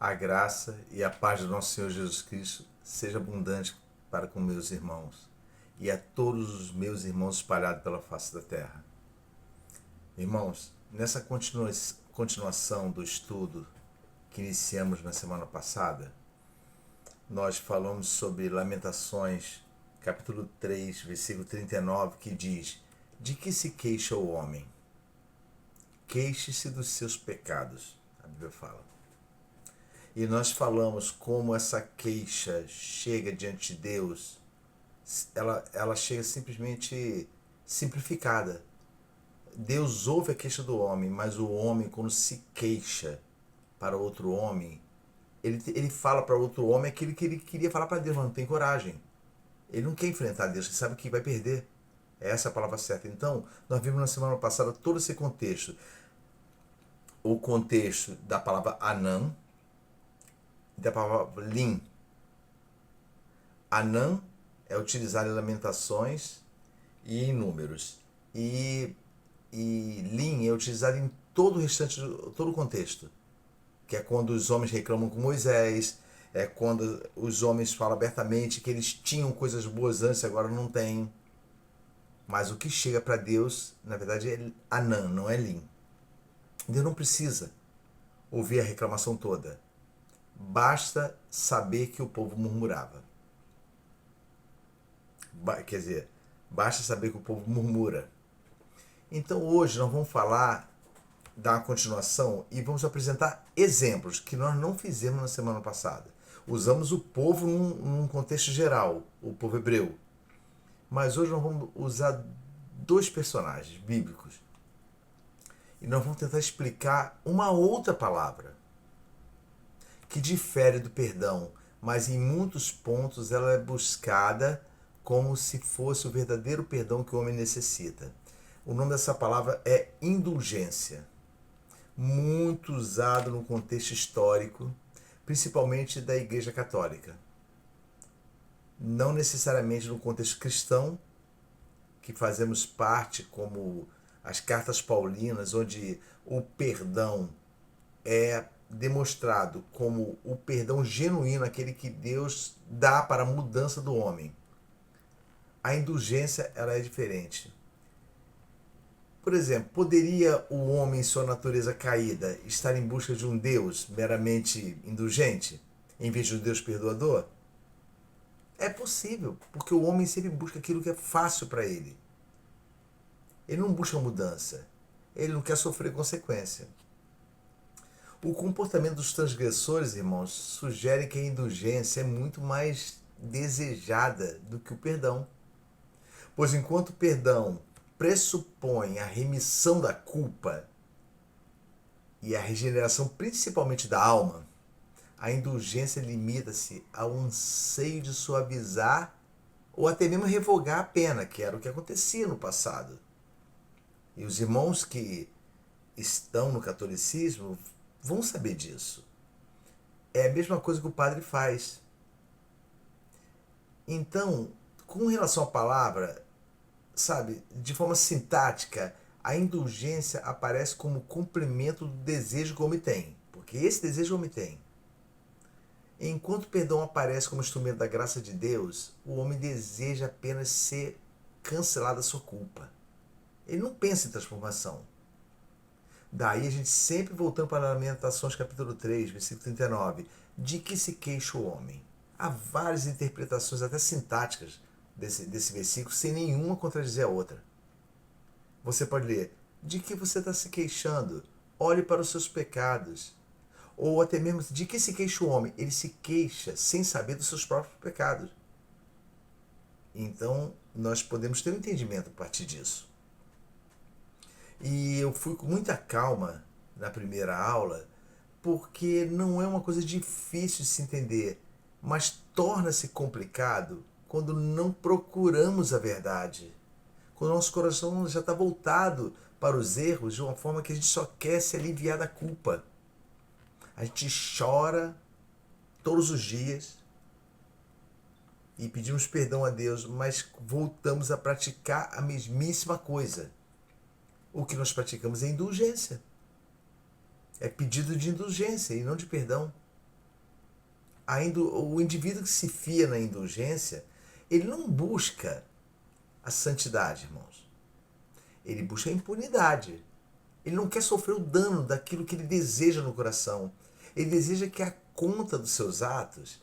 A graça e a paz do nosso Senhor Jesus Cristo seja abundante para com meus irmãos e a todos os meus irmãos espalhados pela face da terra. Irmãos, nessa continuação do estudo que iniciamos na semana passada, nós falamos sobre Lamentações, capítulo 3, versículo 39, que diz: de que se queixa o homem? Queixe-se dos seus pecados, a Bíblia fala. E nós falamos como essa queixa chega diante de Deus, ela chega simplesmente simplificada. Deus ouve a queixa do homem, mas o homem, quando se queixa para outro homem, ele fala para outro homem aquilo que ele queria falar para Deus, mas não tem coragem. Ele não quer enfrentar Deus, ele sabe que vai perder. É essa a palavra certa. Então, nós vimos na semana passada todo esse contexto. O contexto da palavra Anã e da palavra Lim. Anã é utilizado em Lamentações e em Números. E Lim é utilizado em todo o restante, todo o contexto. Que é quando os homens reclamam com Moisés, é quando os homens falam abertamente que eles tinham coisas boas antes e agora não têm. Mas o que chega para Deus, na verdade, é Anã, não é Lim. Deus não precisa ouvir a reclamação toda. Basta saber que o povo murmurava. Quer dizer, basta saber que o povo murmura. Então hoje nós vamos falar, dar uma continuação e vamos apresentar exemplos que nós não fizemos na semana passada. Usamos o povo num contexto geral, o povo hebreu. Mas hoje nós vamos usar dois personagens bíblicos. E nós vamos tentar explicar uma outra palavra que difere do perdão, mas em muitos pontos ela é buscada como se fosse o verdadeiro perdão que o homem necessita. O nome dessa palavra é indulgência, muito usado no contexto histórico, principalmente da Igreja Católica. Não necessariamente no contexto cristão, que fazemos parte como as cartas paulinas, onde o perdão é demonstrado como o perdão genuíno, aquele que Deus dá para a mudança do homem. A indulgência ela é diferente. Por exemplo, poderia o homem em sua natureza caída estar em busca de um Deus meramente indulgente, em vez de um Deus perdoador? É possível, porque o homem sempre busca aquilo que é fácil para ele. Ele não busca mudança. Ele não quer sofrer consequência. O comportamento dos transgressores, irmãos, sugere que a indulgência é muito mais desejada do que o perdão. Pois enquanto o perdão pressupõe a remissão da culpa e a regeneração principalmente da alma, a indulgência limita-se ao anseio de suavizar ou até mesmo revogar a pena, que era o que acontecia no passado. E os irmãos que estão no catolicismo vão saber disso. É a mesma coisa que o padre faz. Então, com relação à palavra, sabe, de forma sintática, a indulgência aparece como complemento do desejo que o homem tem. Porque esse desejo o homem tem. Enquanto o perdão aparece como instrumento da graça de Deus, o homem deseja apenas ser cancelada a sua culpa. Ele não pensa em transformação. Daí a gente sempre voltando para Lamentações capítulo 3, versículo 39. De que se queixa o homem? Há várias interpretações, até sintáticas, desse versículo, sem nenhuma contradizer a outra. Você pode ler: de que você está se queixando? Olhe para os seus pecados. Ou até mesmo, de que se queixa o homem? Ele se queixa sem saber dos seus próprios pecados. Então, nós podemos ter um entendimento a partir disso. E eu fui com muita calma na primeira aula, porque não é uma coisa difícil de se entender, mas torna-se complicado quando não procuramos a verdade. Quando o nosso coração já está voltado para os erros de uma forma que a gente só quer se aliviar da culpa. A gente chora todos os dias e pedimos perdão a Deus, mas voltamos a praticar a mesmíssima coisa. O que nós praticamos é indulgência. É pedido de indulgência e não de perdão. O indivíduo que se fia na indulgência, ele não busca a santidade, irmãos. Ele busca a impunidade. Ele não quer sofrer o dano daquilo que ele deseja no coração. Ele deseja que a conta dos seus atos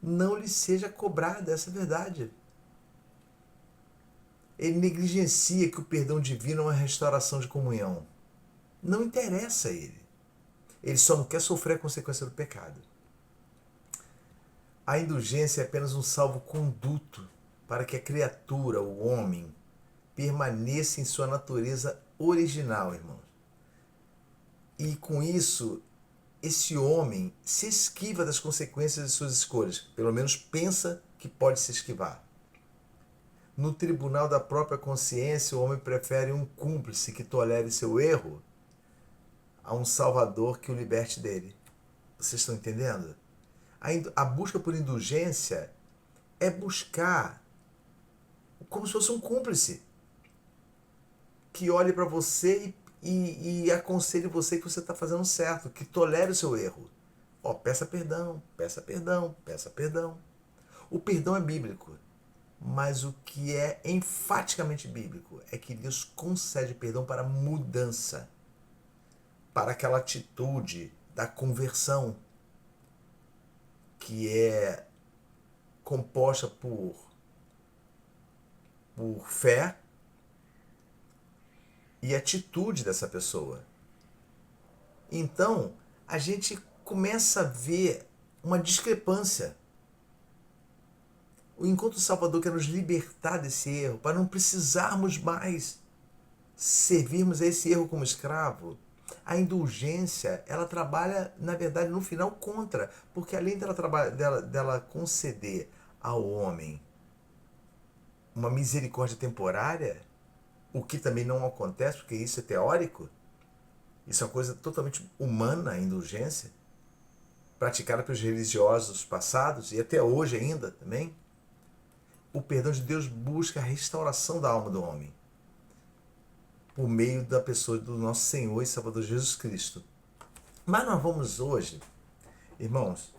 não lhe seja cobrada, essa é a verdade. Ele negligencia que o perdão divino é uma restauração de comunhão. Não interessa a ele. Ele só não quer sofrer a consequência do pecado. A indulgência é apenas um salvo-conduto para que a criatura, o homem, permaneça em sua natureza original, irmãos. E com isso, esse homem se esquiva das consequências de suas escolhas. Pelo menos pensa que pode se esquivar. No tribunal da própria consciência, o homem prefere um cúmplice que tolere seu erro a um salvador que o liberte dele. Vocês estão entendendo? A busca por indulgência é buscar como se fosse um cúmplice que olhe para você e aconselhe você que você está fazendo certo, que tolere o seu erro. Peça perdão, peça perdão, peça perdão. O perdão é bíblico, mas o que é enfaticamente bíblico é que Deus concede perdão para mudança, para aquela atitude da conversão, que é composta por fé e atitude dessa pessoa. Então, a gente começa a ver uma discrepância. O encontro Salvador quer nos libertar desse erro, para não precisarmos mais servirmos a esse erro como escravo. A indulgência, ela trabalha, na verdade, no final contra, porque além dela conceder ao homem uma misericórdia temporária, o que também não acontece, porque isso é teórico, isso é uma coisa totalmente humana, a indulgência, praticada pelos religiosos passados e até hoje ainda também. O perdão de Deus busca a restauração da alma do homem por meio da pessoa do nosso Senhor e Salvador Jesus Cristo. Mas nós vamos hoje, irmãos,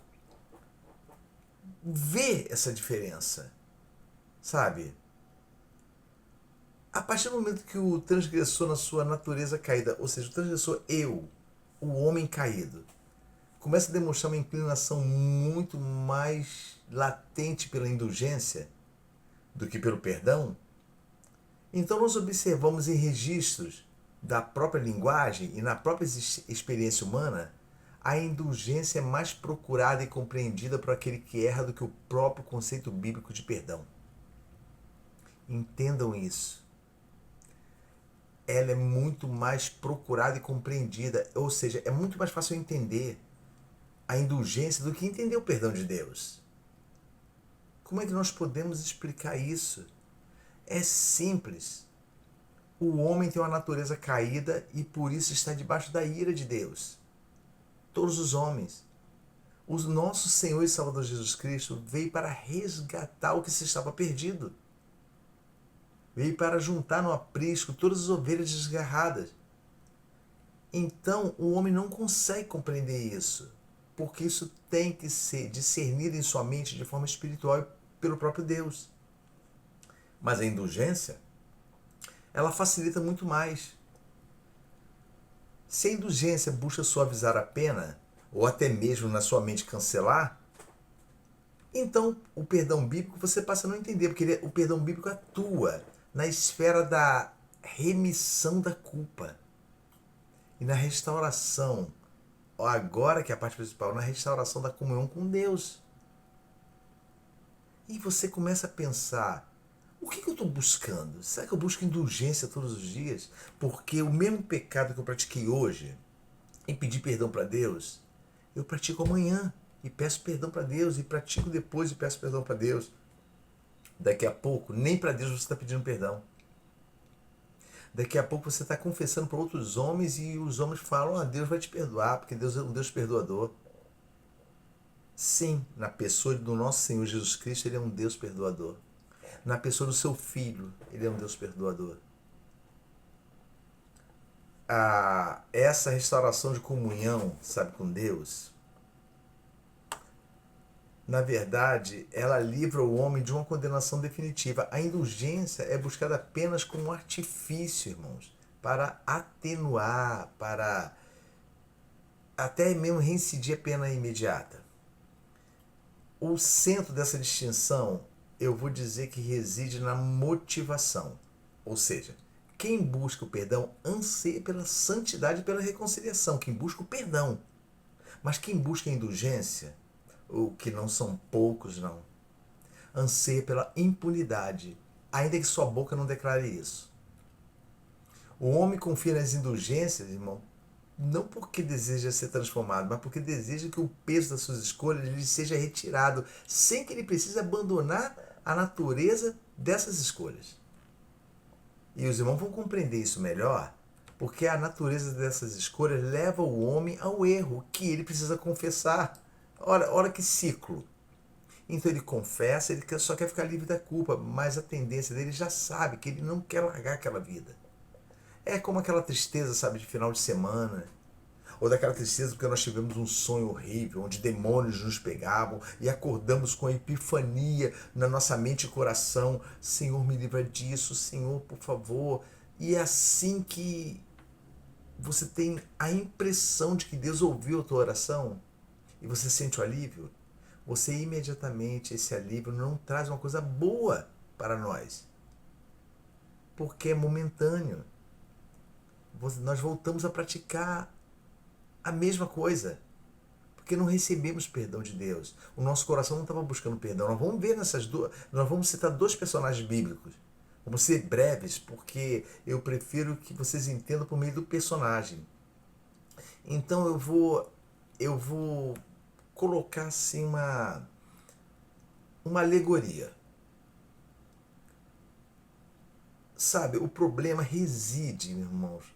ver essa diferença, sabe? A partir do momento que o transgressor na sua natureza caída, ou seja, o transgressor o homem caído, começa a demonstrar uma inclinação muito mais latente pela indulgência do que pelo perdão, então nós observamos em registros da própria linguagem e na própria experiência humana, a indulgência é mais procurada e compreendida por aquele que erra do que o próprio conceito bíblico de perdão. Entendam isso. Ela é muito mais procurada e compreendida, ou seja, é muito mais fácil entender a indulgência do que entender o perdão de Deus. Como é que nós podemos explicar isso? É simples. O homem tem uma natureza caída e por isso está debaixo da ira de Deus. Todos os homens. O nosso Senhor e Salvador Jesus Cristo veio para resgatar o que se estava perdido. Veio para juntar no aprisco todas as ovelhas desgarradas. Então o homem não consegue compreender isso, porque isso tem que ser discernido em sua mente de forma espiritual pelo próprio Deus. Mas a indulgência, ela facilita muito mais. Se a indulgência busca suavizar a pena, ou até mesmo na sua mente cancelar, então o perdão bíblico você passa a não entender, porque o perdão bíblico atua na esfera da remissão da culpa e na restauração, agora que é a parte principal, na restauração da comunhão com Deus. E você começa a pensar, o que eu estou buscando? Será que eu busco indulgência todos os dias? Porque o mesmo pecado que eu pratiquei hoje, em pedir perdão para Deus, eu pratico amanhã e peço perdão para Deus, e pratico depois e peço perdão para Deus. Daqui a pouco, nem para Deus você está pedindo perdão. Daqui a pouco você está confessando para outros homens e os homens falam, Deus vai te perdoar, porque Deus é um Deus perdoador. Sim, na pessoa do nosso Senhor Jesus Cristo, Ele é um Deus perdoador. Na pessoa do seu Filho, Ele é um Deus perdoador. Essa restauração de comunhão, sabe, com Deus, Na verdade, ela livra o homem de uma condenação definitiva. A indulgência é buscada apenas como um artifício, irmãos, para atenuar, para até mesmo reincidir a pena imediata. O centro dessa distinção, eu vou dizer que reside na motivação. Ou seja, quem busca o perdão anseia pela santidade e pela reconciliação. Quem busca o perdão. Mas quem busca a indulgência, o que não são poucos, não, anseia pela impunidade, ainda que sua boca não declare isso. O homem confia nas indulgências, irmão, não porque deseja ser transformado, mas porque deseja que o peso das suas escolhas lhe seja retirado, sem que ele precise abandonar a natureza dessas escolhas. E os irmãos vão compreender isso melhor, porque a natureza dessas escolhas leva o homem ao erro que ele precisa confessar. Olha que ciclo. Então ele confessa, ele só quer ficar livre da culpa, mas a tendência dele já sabe que ele não quer largar aquela vida. É como aquela tristeza, sabe, de final de semana, ou daquela tristeza porque nós tivemos um sonho horrível, onde demônios nos pegavam e acordamos com a epifania na nossa mente e coração. Senhor, me livra disso, Senhor, por favor. E é assim que você tem a impressão de que Deus ouviu a tua oração e você sente o alívio. Você imediatamente, esse alívio não traz uma coisa boa para nós, porque é momentâneo. Nós voltamos a praticar a mesma coisa, porque não recebemos perdão de Deus. O nosso coração não estava buscando perdão. Nós vamos ver nós vamos citar dois personagens bíblicos. Vamos ser breves, porque eu prefiro que vocês entendam por meio do personagem. Então eu vou colocar assim uma alegoria. Sabe, o problema reside, irmãos,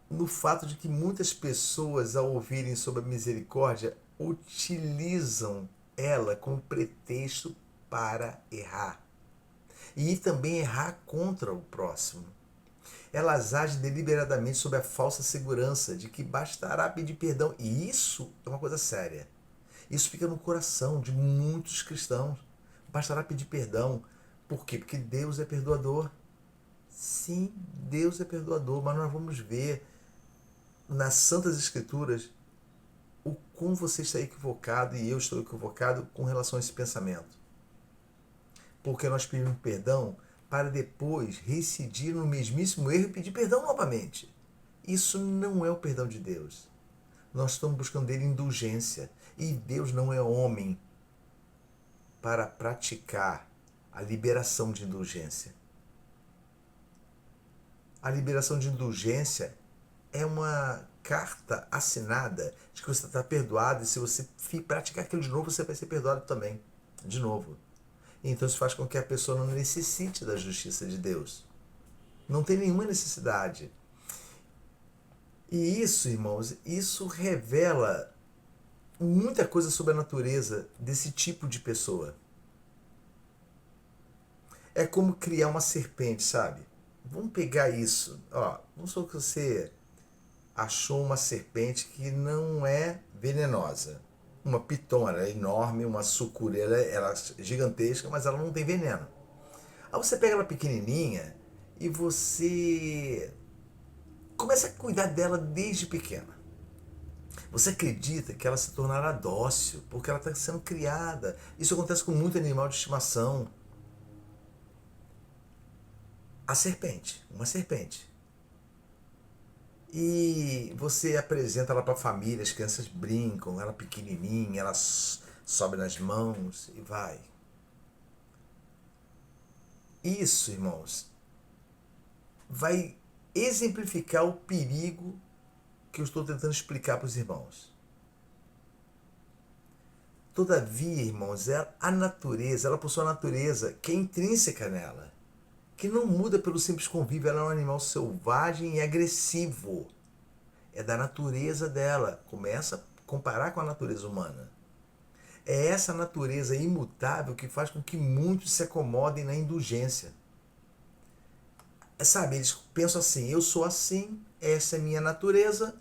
no fato de que muitas pessoas, ao ouvirem sobre a misericórdia, utilizam ela como pretexto para errar. E também errar contra o próximo. Elas agem deliberadamente sob a falsa segurança de que bastará pedir perdão. E isso é uma coisa séria. Isso fica no coração de muitos cristãos. Bastará pedir perdão. Por quê? Porque Deus é perdoador. Sim, Deus é perdoador, mas nós vamos ver nas Santas Escrituras o como você está equivocado e eu estou equivocado com relação a esse pensamento. Porque nós pedimos perdão para depois reincidir no mesmíssimo erro e pedir perdão novamente. Isso não é o perdão de Deus. Nós estamos buscando dele indulgência. E Deus não é homem para praticar a liberação de indulgência. A liberação de indulgência é uma carta assinada de que você está perdoado e se você praticar aquilo de novo, você vai ser perdoado também. De novo. Então isso faz com que a pessoa não necessite da justiça de Deus. Não tem nenhuma necessidade. E isso, irmãos, isso revela muita coisa sobre a natureza desse tipo de pessoa. É como criar uma serpente, sabe? Vamos pegar isso. Ó, vamos supor que você achou uma serpente que não é venenosa. Uma piton, ela é enorme, uma sucuri, ela é gigantesca, mas ela não tem veneno. Aí você pega ela pequenininha e você começa a cuidar dela desde pequena. Você acredita que ela se tornará dócil porque ela está sendo criada. Isso acontece com muito animal de estimação. A serpente, uma serpente. E você apresenta ela para a família, as crianças brincam, ela pequenininha, ela sobe nas mãos e vai. Isso, irmãos, vai exemplificar o perigo que eu estou tentando explicar para os irmãos. Todavia, irmãos, a natureza, ela possui uma natureza que é intrínseca nela, que não muda pelo simples convívio. Ela é um animal selvagem e agressivo. É da natureza dela. Começa a comparar com a natureza humana. É essa natureza imutável que faz com que muitos se acomodem na indulgência. Sabe, eles pensam assim, eu sou assim, essa é minha natureza,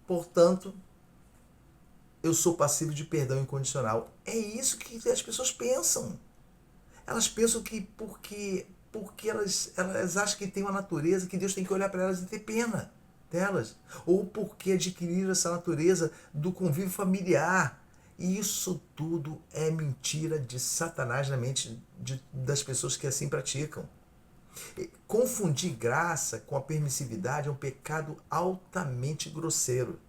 portanto, eu sou passivo de perdão incondicional. É isso que as pessoas pensam. Elas pensam que porque elas acham que tem uma natureza que Deus tem que olhar para elas e ter pena delas. Ou porque adquiriram essa natureza do convívio familiar. E isso tudo é mentira de Satanás na mente das pessoas que assim praticam. Confundir graça com a permissividade é um pecado altamente grosseiro.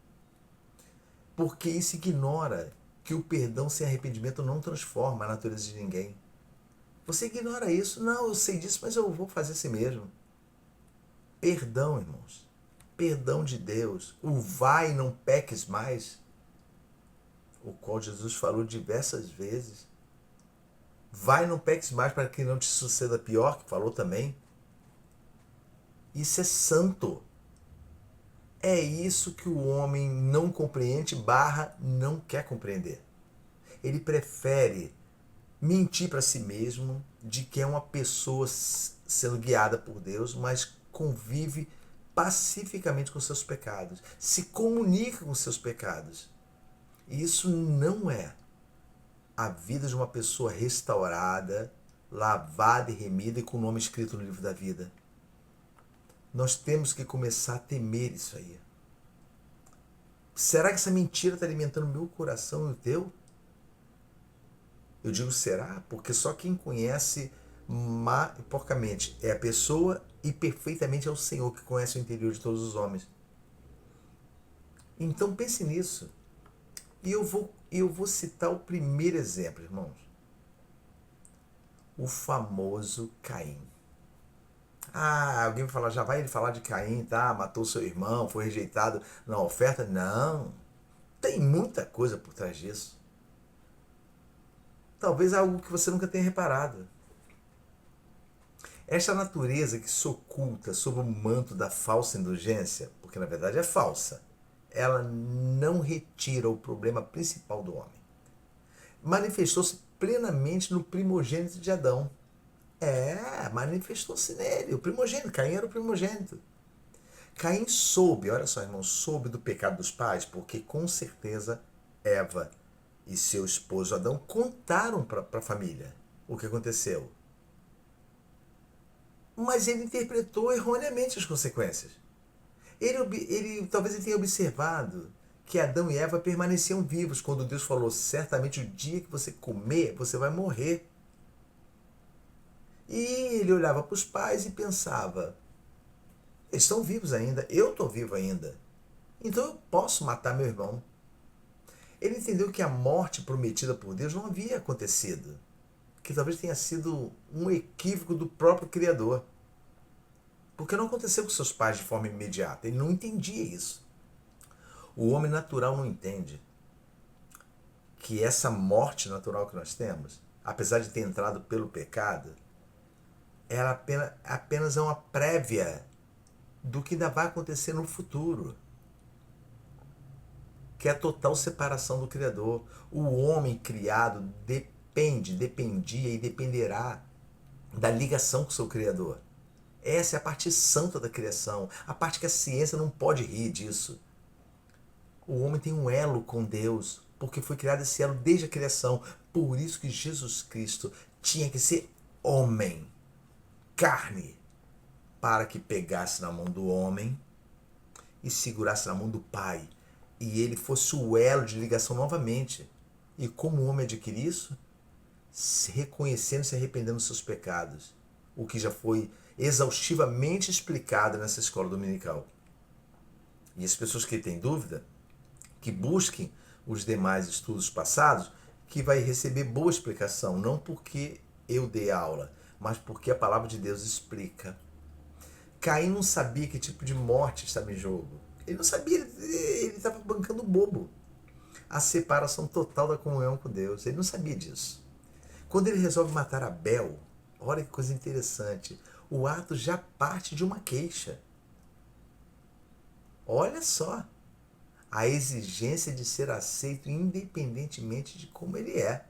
Porque isso ignora que o perdão sem arrependimento não transforma a natureza de ninguém. Você ignora isso. Não, eu sei disso, mas eu vou fazer assim mesmo. Perdão, irmãos. Perdão de Deus. O vai e não peques mais, o qual Jesus falou diversas vezes. Vai e não peques mais para que não te suceda pior, que falou também. Isso é santo. É isso que o homem não compreende barra não quer compreender. Ele prefere mentir para si mesmo de que é uma pessoa sendo guiada por Deus, mas convive pacificamente com seus pecados, se comunica com seus pecados. E isso não é a vida de uma pessoa restaurada, lavada e remida e com o nome escrito no livro da vida. Nós temos que começar a temer isso aí. Será que essa mentira está alimentando o meu coração e o teu? Eu digo será porque só quem conhece porcamente é a pessoa e perfeitamente é o Senhor que conhece o interior de todos os homens. Então pense nisso. E eu vou citar o primeiro exemplo, irmãos. O famoso Caim. Ah, alguém vai falar, já vai ele falar de Caim, tá? Matou seu irmão, foi rejeitado na oferta? Não. Tem muita coisa por trás disso. Talvez algo que você nunca tenha reparado. Esta natureza que se oculta sob o manto da falsa indulgência, porque na verdade é falsa, ela não retira o problema principal do homem. Manifestou-se plenamente no primogênito de Adão. Manifestou-se nele, o primogênito. Caim era o primogênito. Caim soube, olha só, irmão, soube do pecado dos pais, porque com certeza Eva e seu esposo Adão contaram para a família o que aconteceu. Mas ele interpretou erroneamente as consequências. Talvez ele tenha observado que Adão e Eva permaneciam vivos quando Deus falou: certamente o dia que você comer, você vai morrer. E ele olhava para os pais e pensava: eles estão vivos ainda, eu estou vivo ainda, então eu posso matar meu irmão. Ele entendeu que a morte prometida por Deus não havia acontecido, que talvez tenha sido um equívoco do próprio Criador. Porque não aconteceu com seus pais de forma imediata. Ele não entendia isso. O homem natural não entende que essa morte natural que nós temos, apesar de ter entrado pelo pecado, ela apenas é uma prévia do que ainda vai acontecer no futuro, que é a total separação do Criador. O homem criado dependia e dependerá da ligação com o seu Criador. Essa é a parte santa da criação, a parte que a ciência não pode rir disso. O homem tem um elo com Deus, porque foi criado esse elo desde a criação. Por isso que Jesus Cristo tinha que ser homem, carne, para que pegasse na mão do homem e segurasse na mão do Pai. E ele fosse o elo de ligação novamente. E como o homem adquire isso? Se reconhecendo e se arrependendo dos seus pecados. O que já foi exaustivamente explicado nessa escola dominical. E as pessoas que têm dúvida, que busquem os demais estudos passados, que vai receber boa explicação, não porque eu dei aula, mas porque a palavra de Deus explica. Caim não sabia que tipo de morte estava em jogo. Ele não sabia, ele estava bancando bobo. A separação total da comunhão com Deus. Ele não sabia disso. Quando ele resolve matar Abel, olha que coisa interessante, o ato já parte de uma queixa. Olha só, a exigência de ser aceito independentemente de como ele é.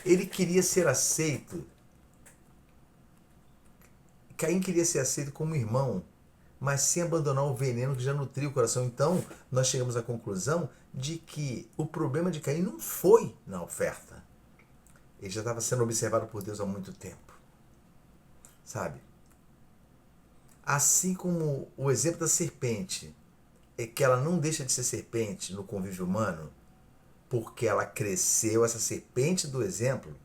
Ele queria ser aceito. Caim queria ser aceito como irmão, mas sem abandonar o veneno que já nutria o coração. Então, nós chegamos à conclusão de que o problema de Caim não foi na oferta. Ele já estava sendo observado por Deus há muito tempo. Sabe? Assim como o exemplo da serpente, é que ela não deixa de ser serpente no convívio humano, porque ela cresceu, essa serpente do exemplo,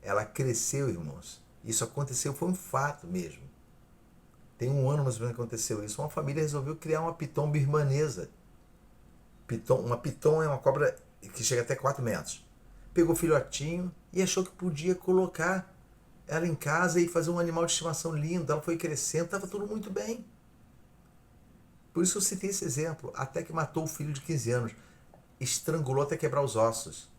ela cresceu, irmãos. Isso aconteceu, foi um fato mesmo. Tem um ano mais ou menos que aconteceu isso. Uma família resolveu criar uma piton birmanesa. Uma piton é uma cobra que chega até 4 metros. Pegou o filhotinho e achou que podia colocar ela em casa e fazer um animal de estimação lindo. Ela foi crescendo, estava tudo muito bem. Por isso eu citei esse exemplo. Até que matou o filho de 15 anos. Estrangulou até quebrar os ossos.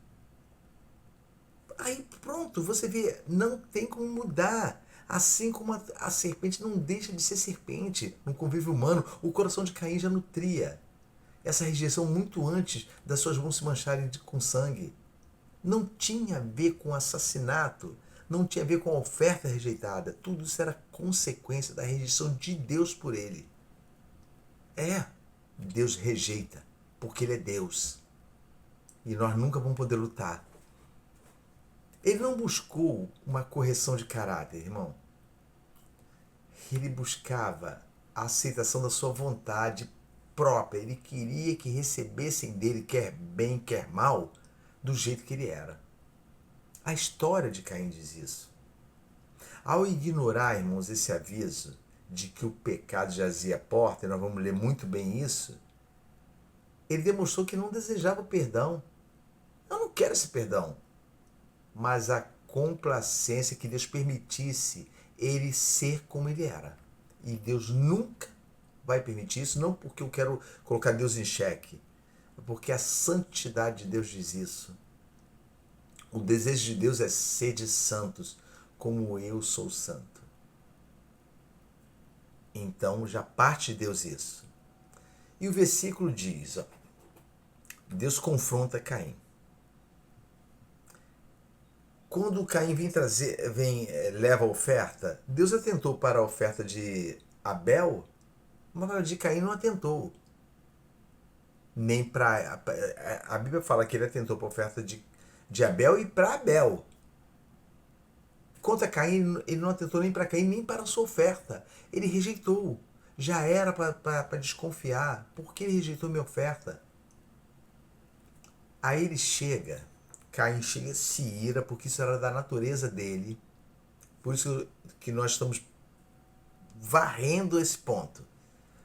Aí pronto, você vê, não tem como mudar. Assim como a serpente não deixa de ser serpente no convívio humano, o coração de Caim já nutria essa rejeição muito antes das suas mãos se mancharem com sangue. Não tinha a ver com assassinato, não tinha a ver com a oferta rejeitada. Tudo isso era consequência da rejeição de Deus por ele. Deus rejeita, porque ele é Deus. E nós nunca vamos poder lutar. Ele não buscou uma correção de caráter, irmão. Ele buscava a aceitação da sua vontade própria. Ele queria que recebessem dele, quer bem, quer mal, do jeito que ele era. A história de Caim diz isso. Ao ignorar, irmãos, esse aviso de que o pecado jazia à porta, e nós vamos ler muito bem isso, ele demonstrou que não desejava perdão. Eu não quero esse perdão. Mas a complacência que Deus permitisse ele ser como ele era. E Deus nunca vai permitir isso, não porque eu quero colocar Deus em xeque, porque a santidade de Deus diz isso. O desejo de Deus é ser de santos, como eu sou santo. Então já parte de Deus isso. E o versículo diz, ó, Deus confronta Caim. Quando Caim leva a oferta, Deus atentou para a oferta de Abel, mas a de Caim não atentou. Nem para. A Bíblia fala que ele atentou para a oferta de Abel e para Abel. Quanto a Caim, ele não atentou nem para Caim, nem para a sua oferta. Ele rejeitou. Já era para desconfiar. Por que ele rejeitou minha oferta? Aí ele chega. Caim chega, se ira, porque isso era da natureza dele. Por isso que nós estamos varrendo esse ponto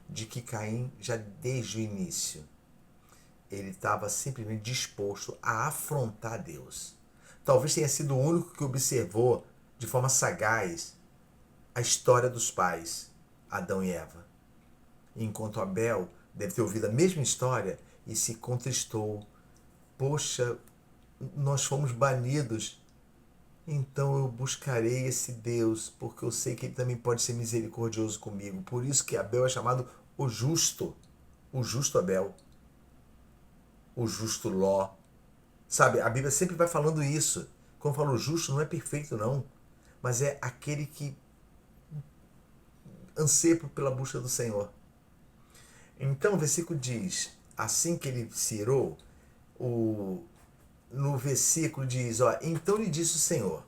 de que Caim, já desde o início, ele estava simplesmente disposto a afrontar Deus. Talvez tenha sido o único que observou de forma sagaz a história dos pais, Adão e Eva. Enquanto Abel deve ter ouvido a mesma história e se contristou. Poxa, nós fomos banidos, então eu buscarei esse Deus, porque eu sei que ele também pode ser misericordioso comigo. Por isso que Abel é chamado o justo Abel, o justo Ló. Sabe, a Bíblia sempre vai falando isso. Quando fala o justo, não é perfeito não, mas é aquele que anseia pela busca do Senhor. Então o versículo diz, assim que ele se irou, no versículo diz, ó, então lhe disse o Senhor,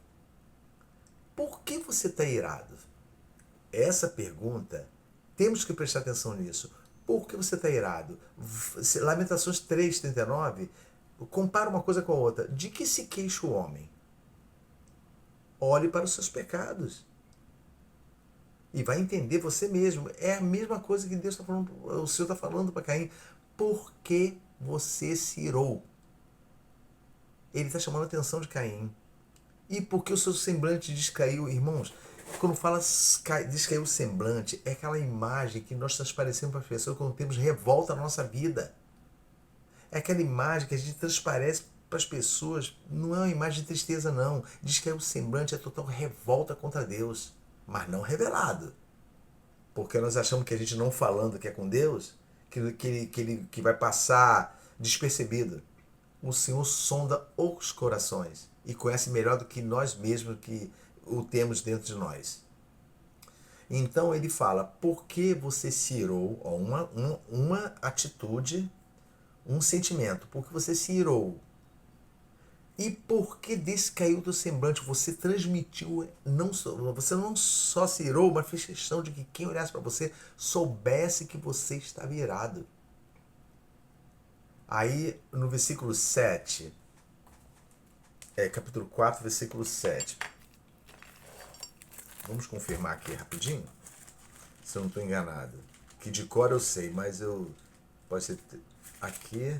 por que você está irado? Essa pergunta, temos que prestar atenção nisso. Por que você está irado? Lamentações 3:39 compara uma coisa com a outra. De que se queixa o homem? Olhe para os seus pecados. E vai entender você mesmo. É a mesma coisa que Deus está falando, o Senhor está falando para Caim. Por que você se irou? Ele está chamando a atenção de Caim. E porque o seu semblante descaiu, irmãos, quando fala descaiu o semblante, é aquela imagem que nós transparecemos para as pessoas quando temos revolta na nossa vida. É aquela imagem que a gente transparece para as pessoas, não é uma imagem de tristeza não. Descaiu o semblante, é total revolta contra Deus, mas não revelado. Porque nós achamos que a gente não falando que é com Deus, que vai passar despercebido. O Senhor sonda os corações e conhece melhor do que nós mesmos que o temos dentro de nós. Então ele fala, por que você se irou? Ó, uma atitude, um sentimento, por que você se irou? E por que descaiu do semblante? Você transmitiu, você não só se irou, mas fez questão de que quem olhasse para você soubesse que você estava irado. Aí no versículo 7, capítulo 4, versículo 7. Vamos confirmar aqui rapidinho, se eu não estou enganado. Que de cor eu sei, mas eu... Pode ser aqui.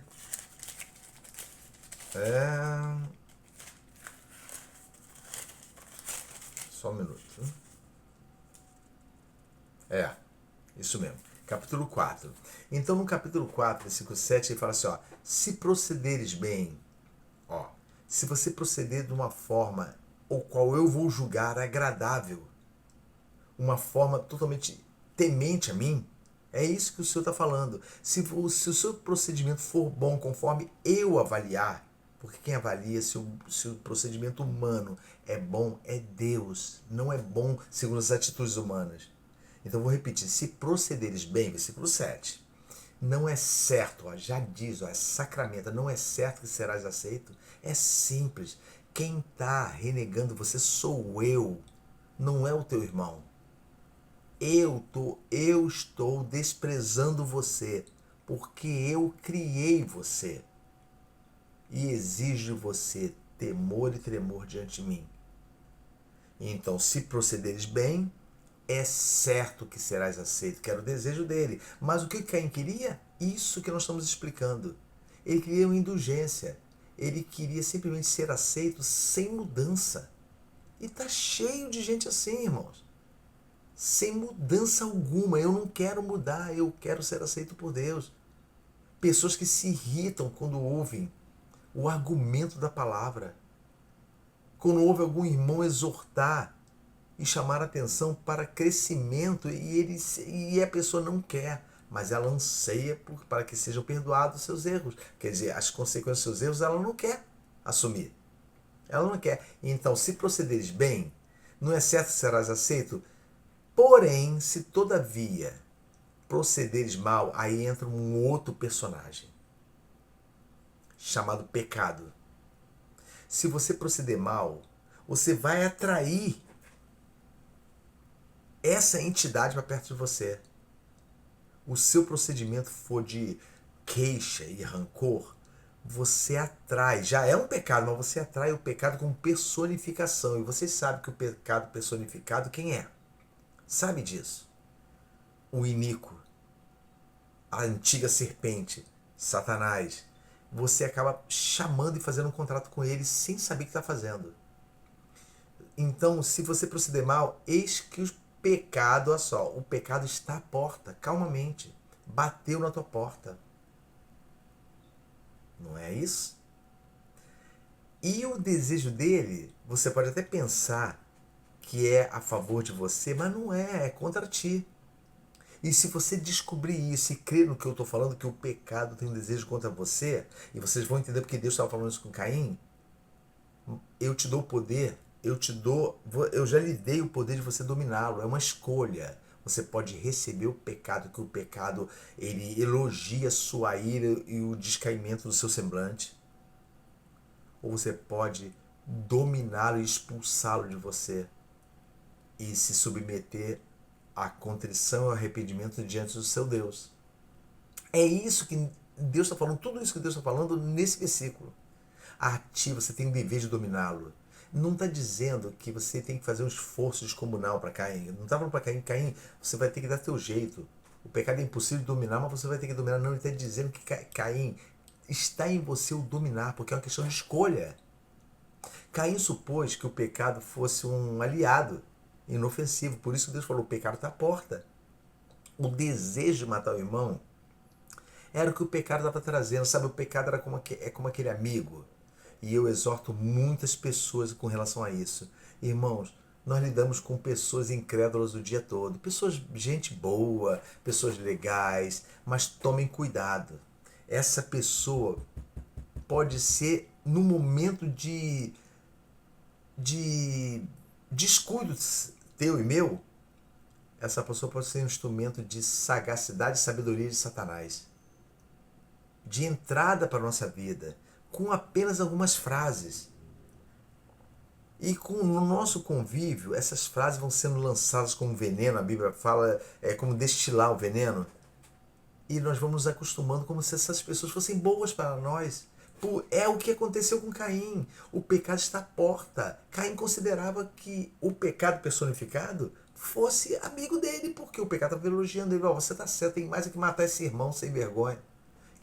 Só um minuto. Isso mesmo. Capítulo 4. Então no capítulo 4, versículo 7, ele fala assim, ó, se procederes bem, ó, se você proceder de uma forma o qual eu vou julgar agradável, uma forma totalmente temente a mim, é isso que o Senhor está falando. Se o seu procedimento for bom conforme eu avaliar, porque quem avalia se o procedimento humano é bom é Deus, não é bom segundo as atitudes humanas. Então vou repetir, se procederes bem, versículo 7, não é certo, ó, já diz, ó, é sacramento, não é certo que serás aceito, é simples. Quem está renegando você sou eu, não é o teu irmão. Eu estou desprezando você, porque eu criei você e exijo de você temor e tremor diante de mim. Então, se procederes bem, é certo que serás aceito, que era o desejo dele. Mas o que Caim queria? Isso que nós estamos explicando. Ele queria uma indulgência. Ele queria simplesmente ser aceito sem mudança. E está cheio de gente assim, irmãos. Sem mudança alguma. Eu não quero mudar, eu quero ser aceito por Deus. Pessoas que se irritam quando ouvem o argumento da palavra. Quando ouve algum irmão exortar e chamar a atenção para crescimento e a pessoa não quer, mas ela anseia para que sejam perdoados os seus erros. Quer dizer, as consequências dos seus erros ela não quer assumir. Ela não quer. Então, se procederes bem, não é certo que serás aceito? Porém, se todavia procederes mal, aí entra um outro personagem, chamado pecado. Se você proceder mal, você vai atrair essa entidade para perto de você. O seu procedimento for de queixa e rancor, você atrai, já é um pecado, mas você atrai o pecado com personificação. E você sabe que o pecado personificado, quem é? Sabe disso? O iníquo, a antiga serpente, Satanás. Você acaba chamando e fazendo um contrato com ele sem saber o que está fazendo. Então, se você proceder mal, eis que o pecado, olha só, o pecado está à porta, calmamente. Bateu na tua porta. Não é isso? E o desejo dele, você pode até pensar que é a favor de você, mas não é, é contra ti. E se você descobrir isso e crer no que eu estou falando, que o pecado tem um desejo contra você, e vocês vão entender porque Deus estava falando isso com Caim, eu te dou o poder, eu já lhe dei o poder de você dominá-lo, é uma escolha. Você pode receber o pecado, que o pecado ele elogia a sua ira e o descaimento do seu semblante. Ou você pode dominá-lo e expulsá-lo de você e se submeter à contrição e ao arrependimento diante do seu Deus. É isso que Deus está falando, tudo isso que Deus está falando nesse versículo. A ti, você tem o dever de dominá-lo. Não está dizendo que você tem que fazer um esforço descomunal para Caim. Não está falando para Caim, Caim, você vai ter que dar teu jeito. O pecado é impossível de dominar, mas você vai ter que dominar. Não, ele está dizendo que Caim, está em você o dominar, porque é uma questão de escolha. Caim supôs que o pecado fosse um aliado inofensivo. Por isso que Deus falou, o pecado está à porta. O desejo de matar o irmão era o que o pecado estava trazendo. Sabe, o pecado era como aquele amigo. E eu exorto muitas pessoas com relação a isso. Irmãos, nós lidamos com pessoas incrédulas o dia todo. Pessoas, gente boa, pessoas legais, mas tomem cuidado. Essa pessoa pode ser no momento de descuido teu e meu, essa pessoa pode ser um instrumento de sagacidade e sabedoria de Satanás, de entrada para a nossa vida, com apenas algumas frases. E no nosso convívio, essas frases vão sendo lançadas como veneno, a Bíblia fala, como destilar o veneno. E nós vamos nos acostumando como se essas pessoas fossem boas para nós. É o que aconteceu com Caim. O pecado está à porta. Caim considerava que o pecado personificado fosse amigo dele, porque o pecado estava elogiando ele. Você está certo, tem mais é que matar esse irmão sem vergonha,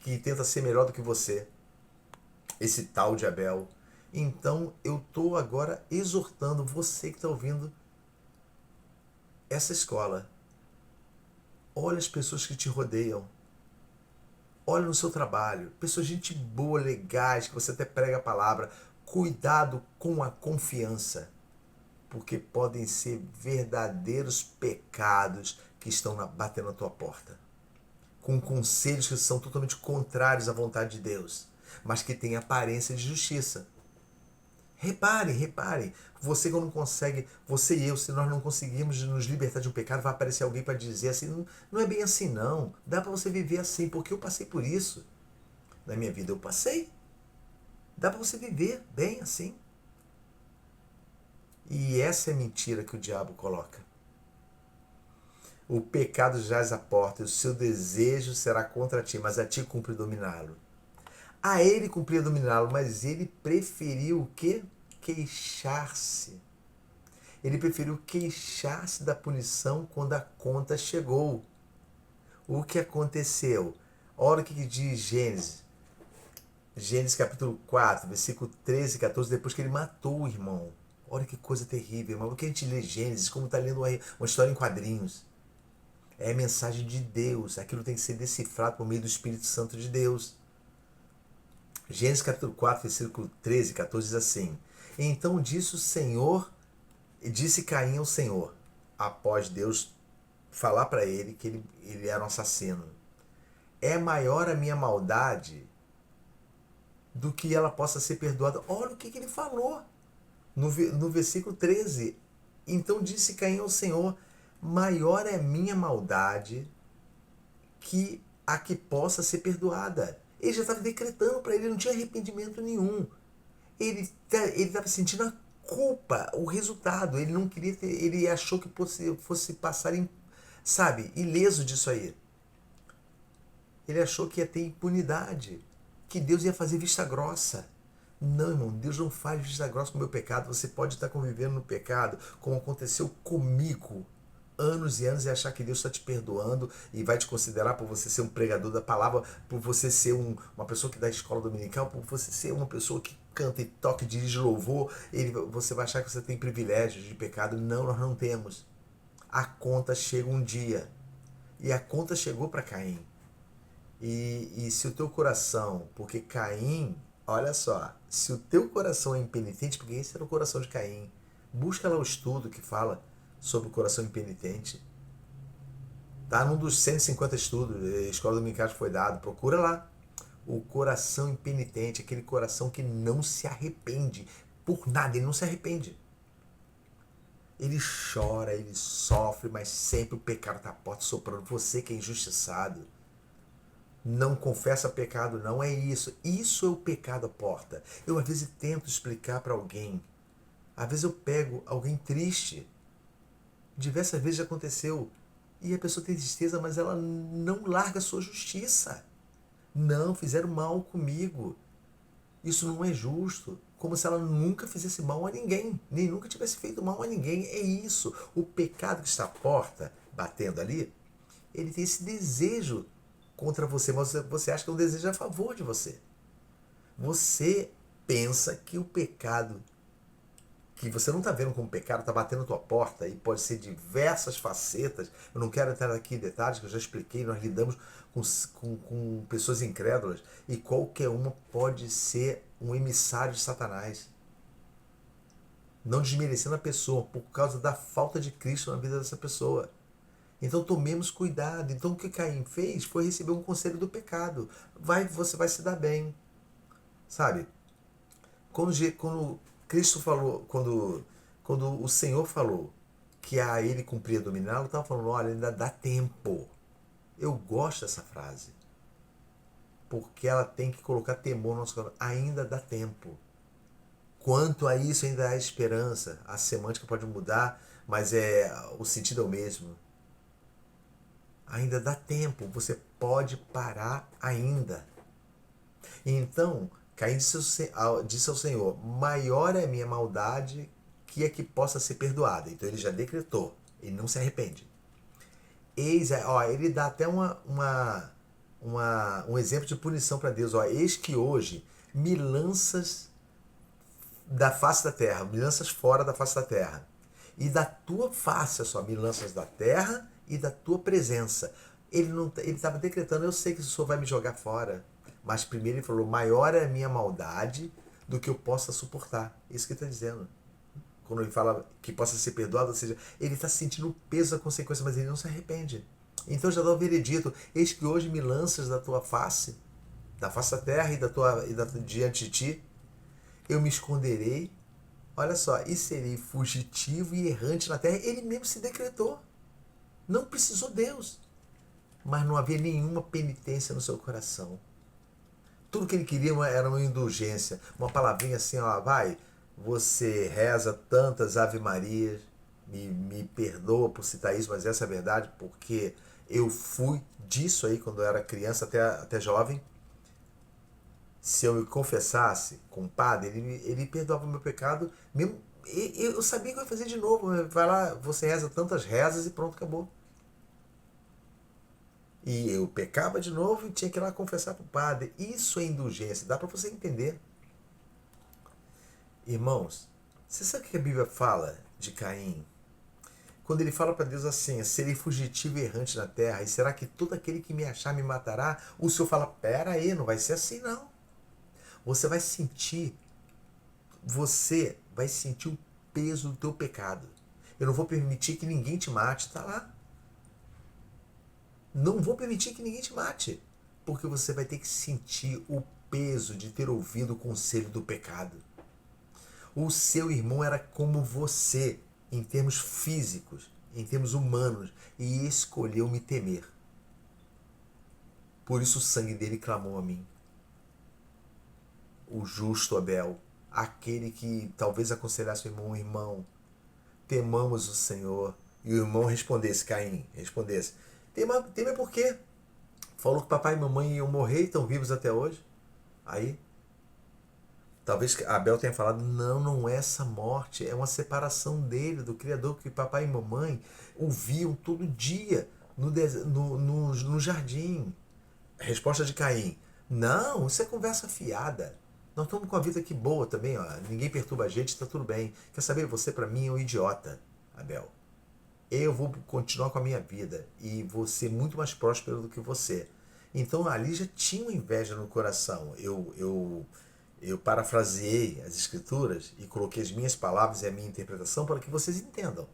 que tenta ser melhor do que você. Esse tal de Abel. Então eu estou agora exortando você que está ouvindo essa escola. Olha as pessoas que te rodeiam. Olha no seu trabalho. Pessoas, gente boa, legais, que você até prega a palavra. Cuidado com a confiança. Porque podem ser verdadeiros pecados que estão batendo na tua porta. Com conselhos que são totalmente contrários à vontade de Deus, mas que têm aparência de justiça. Reparem, você que não consegue, você e eu, se nós não conseguimos nos libertar de um pecado, vai aparecer alguém para dizer assim, não é bem assim não, dá para você viver assim, porque eu passei por isso. Na minha vida eu passei. Dá para você viver bem assim. E essa é a mentira que o diabo coloca. O pecado jaz à porta, e o seu desejo será contra ti, mas a ti cumpre dominá-lo. A ele cumpria dominá-lo, mas ele preferiu o quê? Queixar-se. Ele preferiu queixar-se da punição quando a conta chegou. O que aconteceu? Olha o que diz Gênesis. Gênesis capítulo 4, versículo 13 e 14, depois que ele matou o irmão. Olha que coisa terrível, irmão. O que a gente lê Gênesis, como está lendo uma história em quadrinhos. É a mensagem de Deus. Aquilo tem que ser decifrado por meio do Espírito Santo de Deus. Gênesis capítulo 4, versículo 13 e 14 diz assim: Então disse Caim ao Senhor, após Deus falar para ele que ele era um assassino: É maior a minha maldade do que ela possa ser perdoada. Olha o que ele falou no versículo 13. Então disse Caim ao Senhor: Maior é a minha maldade que a que possa ser perdoada. Ele já estava decretando para ele, não tinha arrependimento nenhum. Ele estava sentindo a culpa, o resultado. Ele não queria ter, ele achou que fosse passar ileso disso aí. Ele achou que ia ter impunidade, que Deus ia fazer vista grossa. Não, irmão, Deus não faz vista grossa com o meu pecado. Você pode estar convivendo no pecado, como aconteceu comigo, anos e anos, e achar que Deus está te perdoando e vai te considerar por você ser um pregador da palavra, por você ser uma pessoa que dá escola dominical, por você ser uma pessoa que canta e toca e dirige louvor. Você vai achar que você tem privilégios de pecado. Não, nós não temos. A conta chega um dia. E a conta chegou para Caim. E se o teu coração, porque Caim, olha só, se o teu coração é impenitente, porque esse era o coração de Caim, busca lá o estudo que fala sobre o coração impenitente. Tá num dos 150 estudos, a escola dominical foi dado, procura lá. O coração impenitente, aquele coração que não se arrepende por nada, ele não se arrepende. Ele chora, ele sofre, mas sempre o pecado está à porta soprando. Você que é injustiçado, não confessa pecado, não é isso. Isso é o pecado à porta. Eu às vezes tento explicar para alguém. Às vezes eu pego alguém triste. Diversas vezes já aconteceu. E a pessoa tem tristeza, mas ela não larga a sua justiça. Não, fizeram mal comigo. Isso não é justo. Como se ela nunca fizesse mal a ninguém. Nem nunca tivesse feito mal a ninguém. É isso. O pecado que está à porta, batendo ali, ele tem esse desejo contra você, mas você acha que é um desejo a favor de você. Você pensa que o pecado que você não está vendo como pecado está batendo na tua porta, e pode ser diversas facetas. Eu não quero entrar aqui em detalhes, que eu já expliquei. Nós lidamos com pessoas incrédulas, e qualquer uma pode ser um emissário de Satanás, não desmerecendo a pessoa por causa da falta de Cristo na vida dessa pessoa. Então tomemos cuidado. Então o que Caim fez foi receber um conselho do pecado. Você vai se dar bem. Sabe? Quando Cristo falou, quando o Senhor falou que a ele cumpria dominá-lo, estava falando, olha, ainda dá tempo. Eu gosto dessa frase. Porque ela tem que colocar temor no nosso coração. Ainda dá tempo. Quanto a isso, ainda há esperança. A semântica pode mudar, mas o sentido é o mesmo. Ainda dá tempo. Você pode parar ainda. Então, Caim disse ao Senhor, maior é a minha maldade que a que possa ser perdoada. Então ele já decretou. Ele não se arrepende. Ele dá até um exemplo de punição para Deus. Eis que hoje me lanças da face da terra, me lanças fora da face da terra. E da tua face, me lanças da terra e da tua presença. Ele estava decretando, eu sei que o Senhor vai me jogar fora. Mas primeiro ele falou, maior é a minha maldade do que eu possa suportar. Isso que ele está dizendo. Quando ele fala que possa ser perdoado, ou seja, ele está sentindo o peso da consequência, mas ele não se arrepende. Então já dá o veredito, eis que hoje me lanças da tua face, da face da terra diante de ti, eu me esconderei, olha só, e serei fugitivo e errante na terra. Ele mesmo se decretou. Não precisou Deus. Mas não havia nenhuma penitência no seu coração. Tudo que ele queria era uma indulgência, uma palavrinha assim, vai, você reza tantas Ave Marias, me perdoa por citar isso, mas essa é a verdade, porque eu fui disso aí quando eu era criança até jovem. Se eu me confessasse com o padre, ele perdoava o meu pecado, mesmo, eu sabia que eu ia fazer de novo. Vai lá, você reza tantas rezas e pronto, acabou. E eu pecava de novo e tinha que ir lá confessar para o padre. Isso é indulgência, dá para você entender. Irmãos, você sabe o que a Bíblia fala de Caim? Quando ele fala para Deus assim, serei fugitivo e errante na terra, e será que todo aquele que me achar me matará? O Senhor fala, pera aí, não vai ser assim não. Você vai sentir o peso do teu pecado. Eu não vou permitir que ninguém te mate, tá lá. Não vou permitir que ninguém te mate, porque você vai ter que sentir o peso de ter ouvido o conselho do pecado. O seu irmão era como você, em termos físicos, em termos humanos, e escolheu me temer. Por isso o sangue dele clamou a mim. O justo Abel, aquele que talvez aconselhasse o irmão, temamos o Senhor. E o irmão Caim respondesse, tema por quê? Falou que papai e mamãe iam morrer e estão vivos até hoje. Aí, talvez Abel tenha falado, não é essa morte, é uma separação dele, do Criador, que papai e mamãe o viam todo dia no jardim. Resposta de Caim, não, isso é conversa fiada. Nós estamos com a vida aqui boa também, ninguém perturba a gente, está tudo bem. Quer saber, você para mim é um idiota, Abel. Eu vou continuar com a minha vida e vou ser muito mais próspero do que você. Então ali já tinha uma inveja no coração. Eu parafraseei as escrituras e coloquei as minhas palavras e a minha interpretação para que vocês entendam.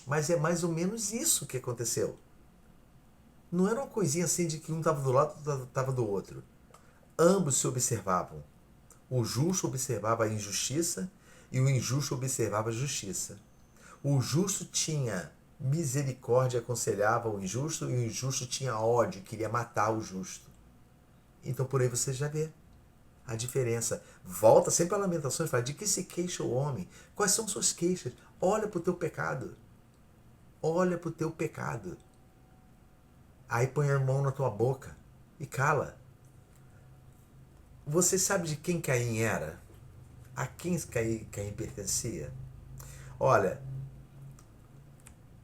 Mas é mais ou menos isso que aconteceu. Não era uma coisinha assim de que um estava do lado e outro estava do outro. Ambos se observavam. O justo observava a injustiça e o injusto observava a justiça. O justo tinha misericórdia, aconselhava o injusto, e o injusto tinha ódio, queria matar o justo. Então por aí você já vê a diferença. Volta sempre a Lamentações e fala, de que se queixa o homem? Quais são suas queixas? Olha para o teu pecado. Olha para o teu pecado. Aí põe a mão na tua boca e cala. Você sabe de quem Caim era? A quem Caim pertencia? Olha,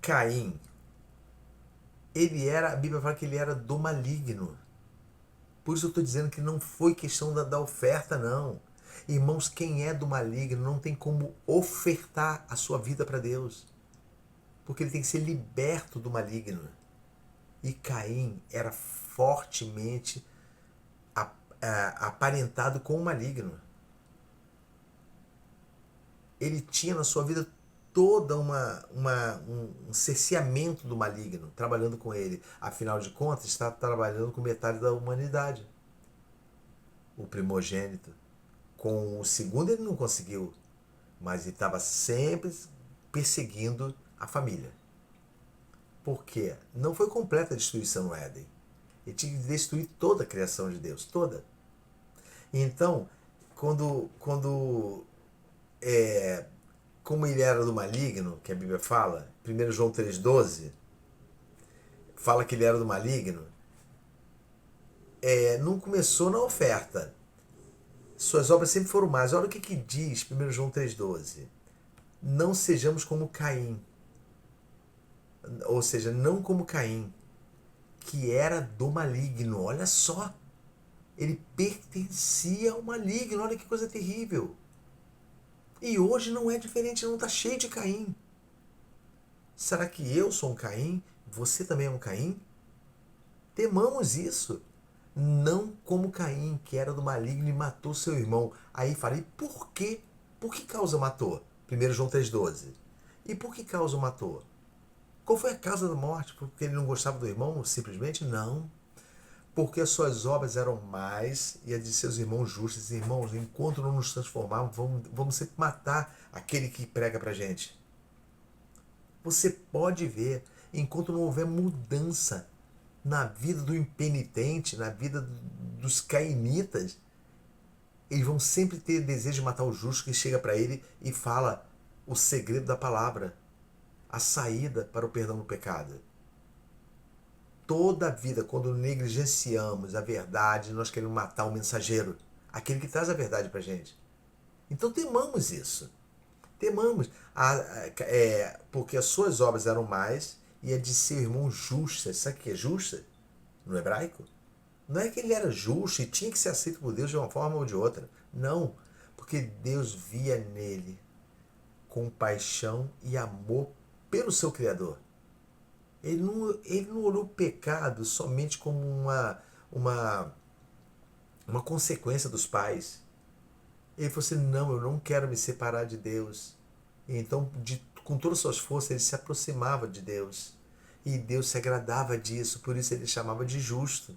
Caim, a Bíblia fala que ele era do maligno. Por isso eu estou dizendo que não foi questão da oferta, não. Irmãos, quem é do maligno não tem como ofertar a sua vida para Deus. Porque ele tem que ser liberto do maligno. E Caim era fortemente aparentado com o maligno. Ele tinha na sua vida toda um cerceamento do maligno trabalhando com ele. Afinal de contas, está trabalhando com metade da humanidade. O primogênito. Com o segundo ele não conseguiu, mas ele estava sempre perseguindo a família. Porque não foi completa a destruição no Éden. Ele tinha que destruir toda a criação de Deus, toda. Então, como ele era do maligno, que a Bíblia fala, 1 João 3,12, fala que ele era do maligno, não começou na oferta. Suas obras sempre foram más. Olha o que diz 1 João 3,12. Não sejamos como Caim. Ou seja, não como Caim, que era do maligno. Olha só. Ele pertencia ao maligno. Olha que coisa terrível. E hoje não é diferente, não está cheio de Caim. Será que eu sou um Caim? Você também é um Caim? Temamos isso. Não como Caim, que era do maligno e matou seu irmão. Aí falei, por quê? Por que causa matou? 1 João 3,12. E por que causa matou? Qual foi a causa da morte? Porque ele não gostava do irmão? Simplesmente não. Porque as suas obras eram más e as de seus irmãos justas. Irmãos, enquanto não nos transformarmos, vamos sempre matar aquele que prega pra gente. Você pode ver, enquanto não houver mudança na vida do impenitente, na vida dos cainitas, eles vão sempre ter desejo de matar o justo que chega para ele e fala o segredo da palavra, a saída para o perdão do pecado. Toda a vida, quando negligenciamos a verdade, nós queremos matar o mensageiro, aquele que traz a verdade para a gente. Então temamos isso. Temamos, porque as suas obras eram más e a de seu irmão justa. Sabe o que é justa no hebraico? Não é que ele era justo e tinha que ser aceito por Deus de uma forma ou de outra. Não, porque Deus via nele compaixão e amor pelo seu Criador. Ele não olhou o pecado somente como uma consequência dos pais. Ele falou assim, não, eu não quero me separar de Deus. E então, com todas as suas forças, ele se aproximava de Deus. E Deus se agradava disso, por isso ele chamava de justo.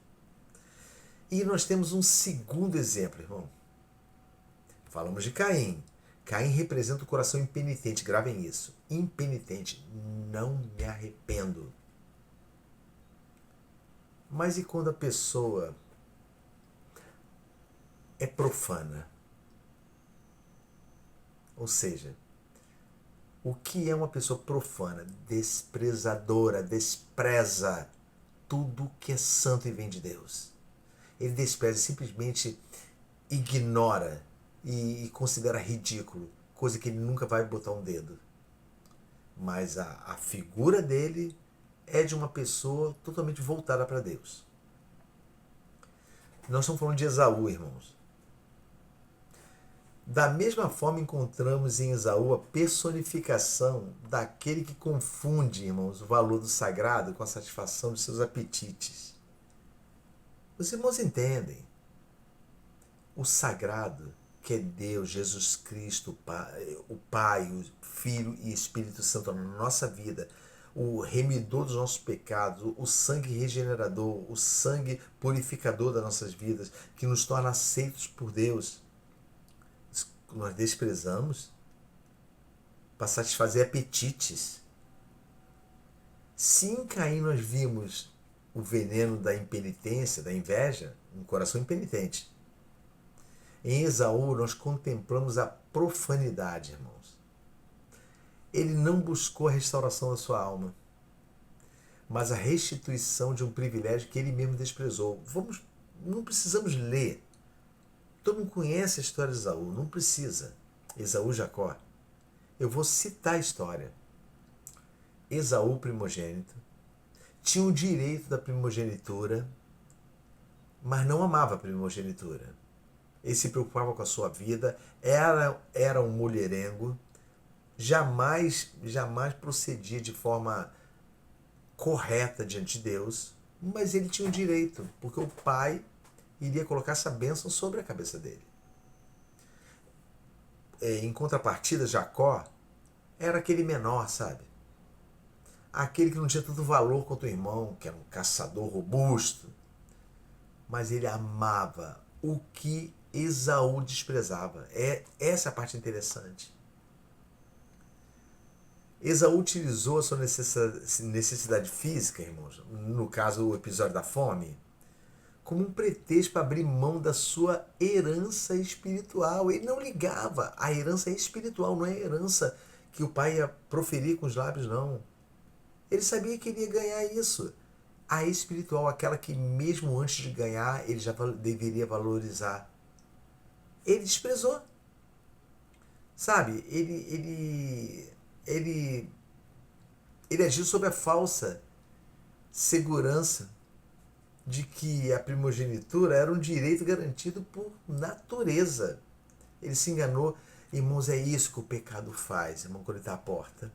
E nós temos um segundo exemplo, irmão. Falamos de Caim. Caim representa o coração impenitente, gravem isso. Impenitente, não me arrependo. Mas e quando a pessoa é profana? Ou seja, o que é uma pessoa profana? Desprezadora, despreza tudo que é santo e vem de Deus. Ele despreza, simplesmente ignora e considera ridículo, coisa que ele nunca vai botar um dedo. Mas a figura dele é de uma pessoa totalmente voltada para Deus. Nós estamos falando de Esaú, irmãos. Da mesma forma, encontramos em Esaú a personificação daquele que confunde, irmãos, o valor do sagrado com a satisfação de seus apetites. Os irmãos entendem. O sagrado, que é Deus, Jesus Cristo, o Pai, o Filho e Espírito Santo na nossa vida, o remidor dos nossos pecados, o sangue regenerador, o sangue purificador das nossas vidas, que nos torna aceitos por Deus, nós desprezamos para satisfazer apetites. Se em Caim nós vimos o veneno da impenitência, da inveja, um coração impenitente, em Esaú nós contemplamos a profanidade, irmãos. Ele não buscou a restauração da sua alma, mas a restituição de um privilégio que ele mesmo desprezou. Não precisamos ler. Todo mundo conhece a história de Esaú, não precisa. Esaú e Jacó. Eu vou citar a história. Esaú, primogênito, tinha o direito da primogenitura, mas não amava a primogenitura. Ele se preocupava com a sua vida, era um mulherengo, jamais procedia de forma correta diante de Deus, mas ele tinha o direito, porque o pai iria colocar essa bênção sobre a cabeça dele. Em contrapartida, Jacó era aquele menor, sabe? Aquele que não tinha tanto valor quanto o irmão, que era um caçador robusto, mas ele amava o que Esaú desprezava. Essa é a parte interessante. Esaú utilizou a sua necessidade física, irmãos, no caso o episódio da fome, como um pretexto para abrir mão da sua herança espiritual. Ele não ligava. A herança é espiritual, não é a herança que o pai ia proferir com os lábios, não. Ele sabia que ele ia ganhar isso. A espiritual, aquela que mesmo antes de ganhar, ele já deveria valorizar. Ele desprezou. Sabe? Ele agiu sob a falsa segurança de que a primogenitura era um direito garantido por natureza. Ele se enganou. Irmãos, é isso que o pecado faz, irmão, quando ele está à porta.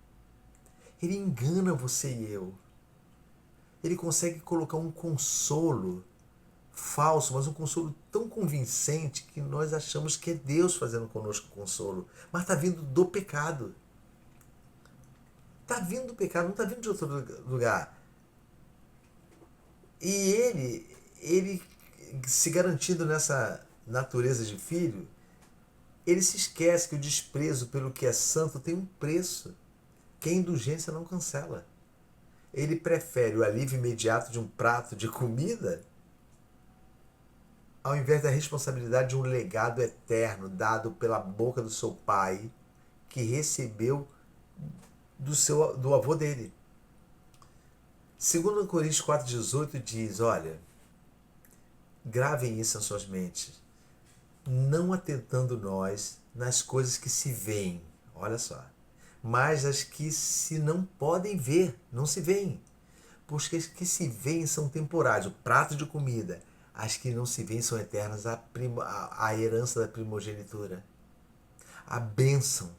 Ele engana você e eu. Ele consegue colocar um consolo falso, mas um consolo tão convincente que nós achamos que é Deus fazendo conosco consolo. Mas está vindo do pecado. Está vindo do pecado, não está vindo de outro lugar. E ele se garantindo nessa natureza de filho, ele se esquece que o desprezo pelo que é santo tem um preço, que a indulgência não cancela. Ele prefere o alívio imediato de um prato de comida ao invés da responsabilidade de um legado eterno dado pela boca do seu pai, que recebeu do avô dele. 2 Coríntios 4,18 diz, olha, gravem isso em suas mentes, não atentando nós nas coisas que se veem, olha só, mas as que se não podem ver, não se veem, porque as que se veem são temporais, o prato de comida, as que não se veem são eternas, a herança da primogenitura, a bênção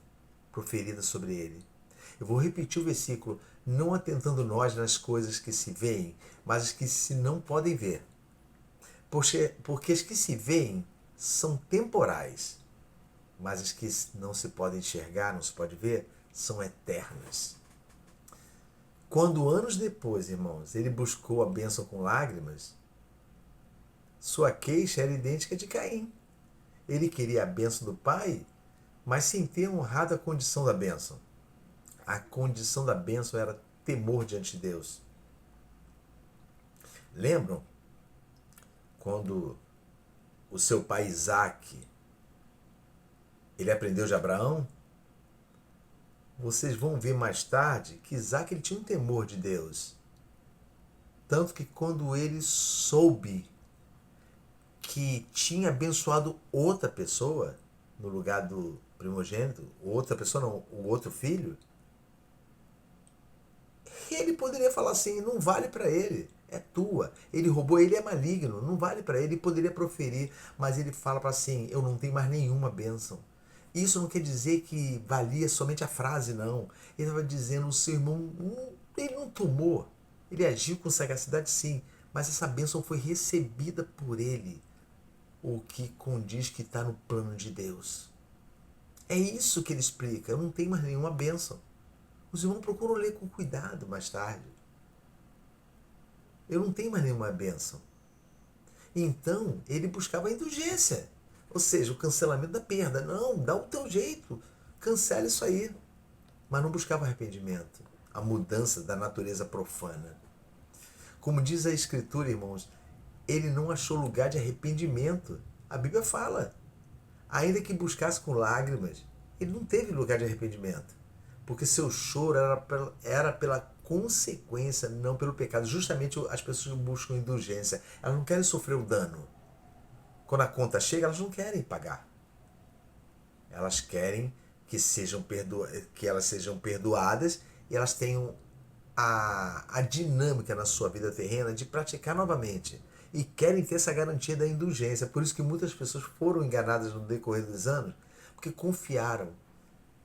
proferida sobre ele. Eu vou repetir o versículo, não atentando nós nas coisas que se veem, mas as que se não podem ver. Porque as que se veem são temporais, mas as que não se podem enxergar, não se pode ver, são eternas. Quando anos depois, irmãos, ele buscou a bênção com lágrimas, sua queixa era idêntica de Caim. Ele queria a bênção do pai, mas sem ter honrado a condição da bênção. A condição da bênção era temor diante de Deus. Lembram quando o seu pai Isaac, ele aprendeu de Abraão? Vocês vão ver mais tarde que Isaac ele tinha um temor de Deus. Tanto que quando ele soube que tinha abençoado outra pessoa, no lugar do primogênito, outra pessoa não, o outro filho, ele poderia falar assim, não vale para ele, é tua. Ele roubou, ele é maligno, não vale para ele, ele poderia proferir, mas ele fala para assim, eu não tenho mais nenhuma bênção. Isso não quer dizer que valia somente a frase, não. Ele estava dizendo, o seu irmão, ele não tomou, ele agiu com sagacidade sim, mas essa bênção foi recebida por ele, o que condiz que está no plano de Deus. É isso que ele explica, eu não tenho mais nenhuma bênção. Os irmãos procuram ler com cuidado mais tarde. Eu não tenho mais nenhuma bênção. Então, ele buscava a indulgência. Ou seja, o cancelamento da perda. Não, dá o teu jeito. Cancela isso aí. Mas não buscava arrependimento. A mudança da natureza profana. Como diz a Escritura, irmãos, ele não achou lugar de arrependimento. A Bíblia fala. Ainda que buscasse com lágrimas, ele não teve lugar de arrependimento. Porque seu choro era pela consequência, não pelo pecado. Justamente as pessoas buscam indulgência. Elas não querem sofrer o dano. Quando a conta chega, elas não querem pagar. Elas querem que elas sejam perdoadas e elas tenham a dinâmica na sua vida terrena de praticar novamente. E querem ter essa garantia da indulgência. Por isso que muitas pessoas foram enganadas no decorrer dos anos, porque confiaram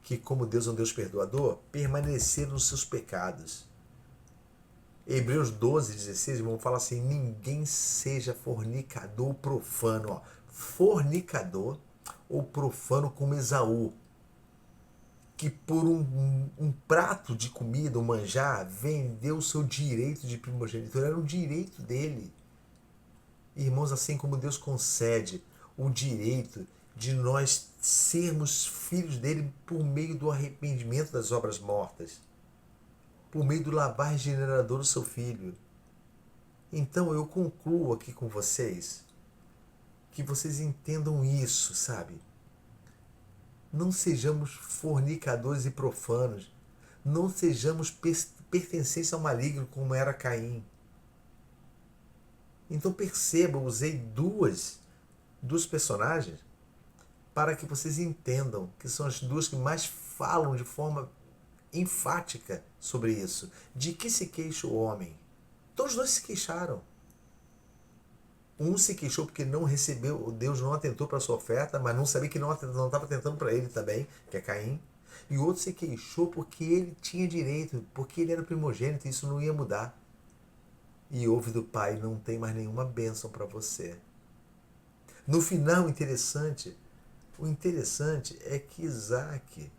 que, como Deus é um Deus perdoador, permaneceram nos seus pecados. Hebreus 12:16, irmão, fala assim, ninguém seja fornicador ou profano. Ó, fornicador ou profano como Esaú, que por um prato de comida, um manjar, vendeu o seu direito de primogenitura. Era um direito dele. Irmãos, assim como Deus concede o direito de nós sermos filhos dele por meio do arrependimento das obras mortas. por meio do lavar regenerador do seu filho. Então eu concluo aqui com vocês que vocês entendam isso, sabe? Não sejamos fornicadores e profanos. Não sejamos pertencentes ao maligno como era Caim. Então perceba, eu usei duas personagens para que vocês entendam que são as duas que mais falam de forma enfática sobre isso. De que se queixa o homem? Todos os dois se queixaram. Um se queixou porque não recebeu, Deus não atentou para a sua oferta, mas não sabia que não estava atentando para ele também, que é Caim. E o outro se queixou porque ele tinha direito, porque ele era primogênito e isso não ia mudar. E ouve do pai, não tem mais nenhuma bênção para você. No final, o interessante é que Isaac,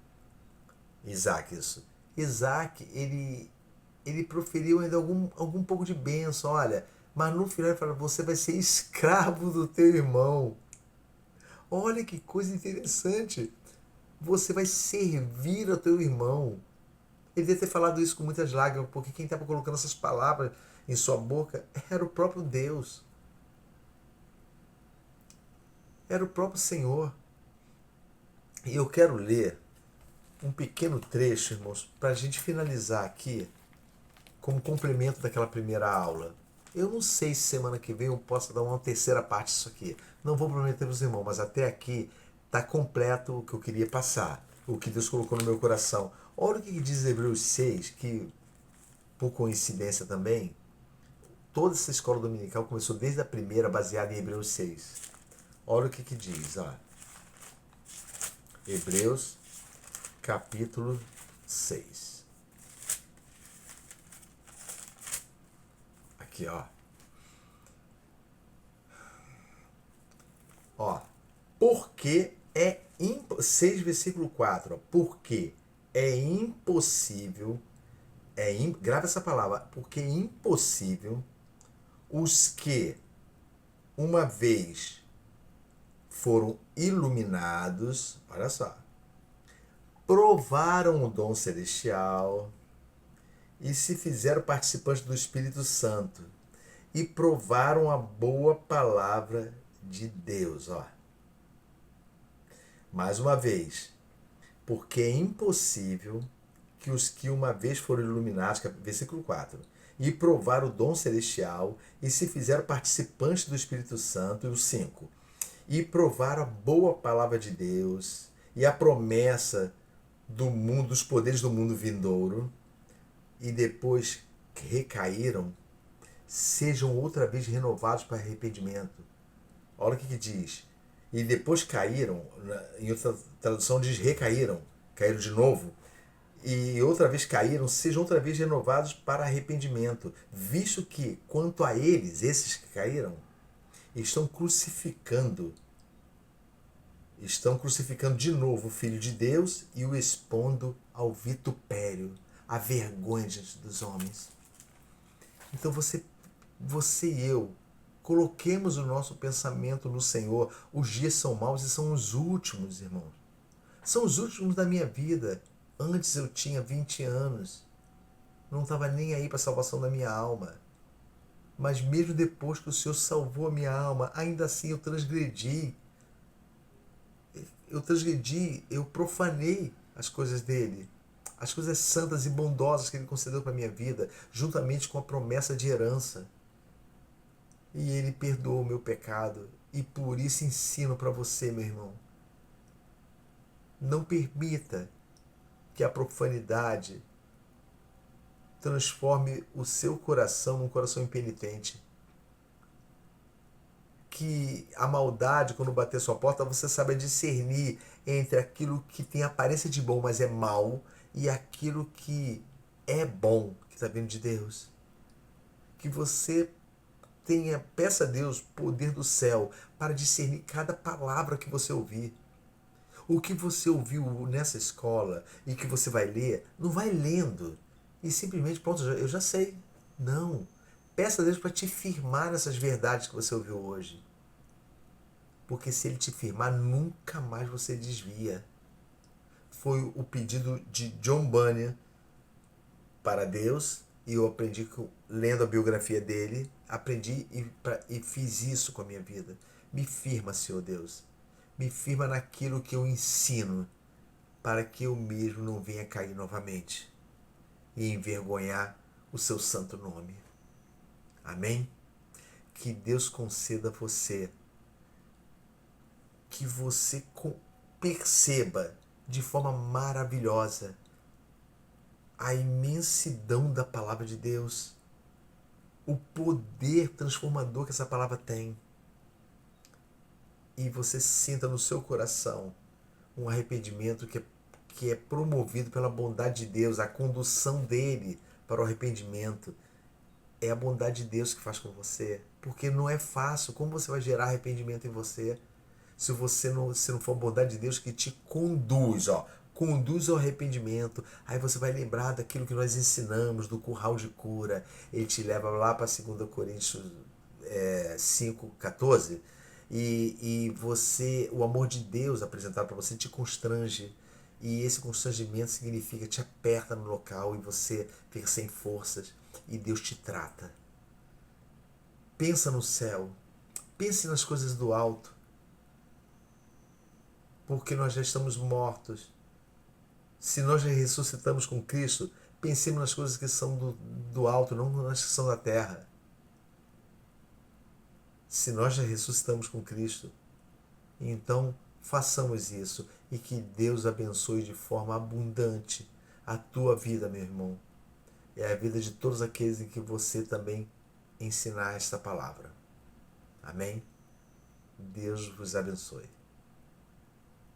ele proferiu ainda algum pouco de bênção, olha, mas no final ele fala, você vai ser escravo do teu irmão. Olha que coisa interessante. Você vai servir ao teu irmão. Ele deve ter falado isso com muitas lágrimas, porque quem estava colocando essas palavras em sua boca era o próprio Deus. Era o próprio Senhor. E eu quero ler um pequeno trecho, irmãos, para a gente finalizar aqui como complemento daquela primeira aula. Eu não sei se semana que vem eu posso dar uma terceira parte disso aqui. Não vou prometer para os irmãos, mas até aqui está completo o que eu queria passar, o que Deus colocou no meu coração. Olha o que diz Hebreus 6, que, por coincidência também, toda essa escola dominical começou desde a primeira, baseada em Hebreus 6. Olha o que diz, ó. Hebreus, capítulo 6. Aqui, ó. Ó. Porque 6, versículo 4. Ó, porque é impossível, grava essa palavra, porque é impossível os que uma vez foram iluminados, olha só, provaram o dom celestial e se fizeram participantes do Espírito Santo e provaram a boa palavra de Deus. Ó. Mais uma vez, porque é impossível que os que uma vez foram iluminados, versículo 4, e provaram o dom celestial e se fizeram participantes do Espírito Santo, e o 5, e provaram a boa palavra de Deus e a promessa do mundo, dos poderes do mundo vindouro, e depois recaíram, sejam outra vez renovados para arrependimento. Olha o que diz. E depois caíram, em outra tradução diz recaíram, caíram de novo, e outra vez caíram, sejam outra vez renovados para arrependimento, visto que, quanto a eles, esses que caíram, estão crucificando de novo o Filho de Deus e o expondo ao vitupério, à vergonha diante dos homens. Então você e eu, coloquemos o nosso pensamento no Senhor. Os dias são maus e são os últimos, irmãos. São os últimos da minha vida. Antes eu tinha 20 anos. Não estava nem aí para a salvação da minha alma. Mas mesmo depois que o Senhor salvou a minha alma, ainda assim eu transgredi. Eu profanei as coisas dele. As coisas santas e bondosas que ele concedeu para a minha vida, juntamente com a promessa de herança. E ele perdoou o meu pecado. E por isso ensino para você, meu irmão. Não permita que a profanidade transforme o seu coração num coração impenitente. Que a maldade, quando bater sua porta, você saiba discernir entre aquilo que tem aparência de bom, mas é mal, e aquilo que é bom, que está vindo de Deus. Que você peça a Deus poder do céu para discernir cada palavra que você ouvir. O que você ouviu nessa escola e que você vai ler, não vai lendo e simplesmente, pronto, eu já sei. Não. Peça a Deus para te firmar nessas verdades que você ouviu hoje. Porque se Ele te firmar, nunca mais você desvia. Foi o pedido de John Bunyan para Deus, e eu aprendi lendo a biografia dele, aprendi e fiz isso com a minha vida. Me firma, Senhor Deus. Me firma naquilo que eu ensino, para que eu mesmo não venha cair novamente e envergonhar o seu santo nome. Amém? Que Deus conceda a você que você perceba de forma maravilhosa a imensidão da palavra de Deus, o poder transformador que essa palavra tem. E você sinta no seu coração um arrependimento que é promovido pela bondade de Deus, a condução dele para o arrependimento. É a bondade de Deus que faz com você, porque não é fácil. Como você vai gerar arrependimento em você se se não for a bondade de Deus que te conduz, conduz ao arrependimento? Aí você vai lembrar daquilo que nós ensinamos, do curral de cura. Ele te leva lá para 2 Coríntios 5,14, e o amor de Deus apresentado para você te constrange. E esse constrangimento significa, te aperta no local e você fica sem forças e Deus te trata. Pensa no céu, pense nas coisas do alto, porque nós já estamos mortos. Se nós já ressuscitamos com Cristo, pensemos nas coisas que são do alto, não nas que são da terra. Se nós já ressuscitamos com Cristo, então façamos isso e que Deus abençoe de forma abundante a tua vida, meu irmão. É a vida de todos aqueles em que você também ensinar esta palavra. Amém? Deus vos abençoe.